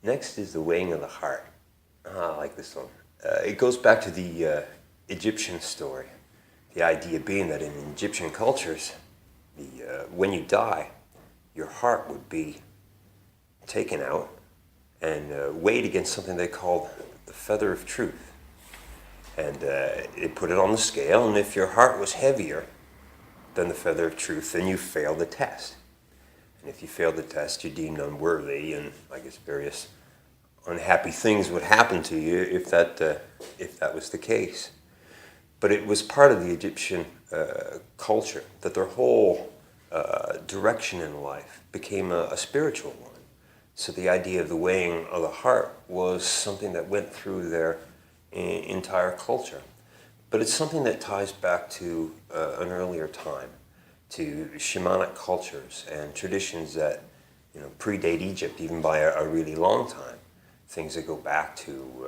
Next is the weighing of the heart. I like this one. It goes back to the Egyptian story. The idea being that in Egyptian cultures, when you die, your heart would be taken out and weighed against something they called the feather of truth. And it put it on the scale, and if your heart was heavier than the feather of truth, then you failed the test. And if you failed the test, you're deemed unworthy, and I guess various unhappy things would happen to you if that was the case. But it was part of the Egyptian culture that their whole direction in life became a spiritual one. So the idea of the weighing of the heart was something that went through their entire culture. But it's something that ties back to an earlier time, to shamanic cultures and traditions that predate Egypt even by a really long time. Things that go back to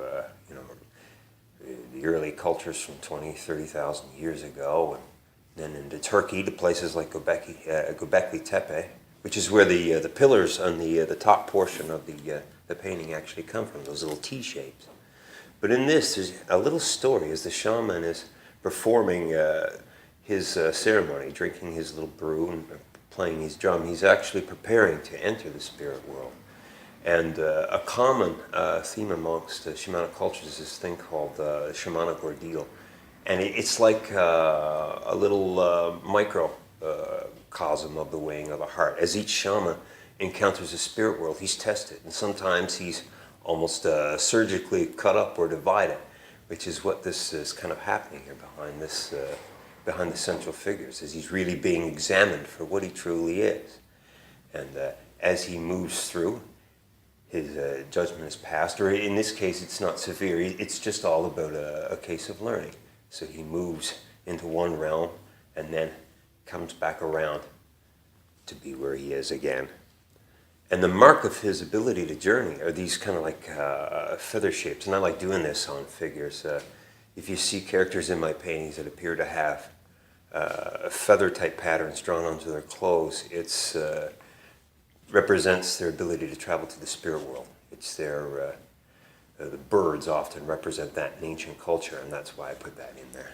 the early cultures from 20, 30,000 years ago, and then into Turkey to places like Göbekli Tepe, which is where the pillars on the top portion of the painting actually come from, those little T shapes. But in this, there's a little story as the shaman is performing his ceremony, drinking his little brew and playing his drum. He's actually preparing to enter the spirit world. And a common theme amongst shamanic cultures is this thing called shamanic ordeal. And it's like a little microcosm of the weighing of the heart. As each shaman encounters the spirit world, he's tested. And sometimes he's almost surgically cut up or divided, which is what this is kind of happening here behind the central figures, as he's really being examined for what he truly is. And as he moves through, his judgment is passed, or in this case it's not severe, it's just all about a case of learning. So he moves into one realm and then comes back around to be where he is again. And the mark of his ability to journey are these kind of like feather shapes, and I like doing this on figures. If you see characters in my paintings that appear to have feather-type patterns drawn onto their clothes, it's represents their ability to travel to the spirit world. It's the birds often represent that in ancient culture, and that's why I put that in there.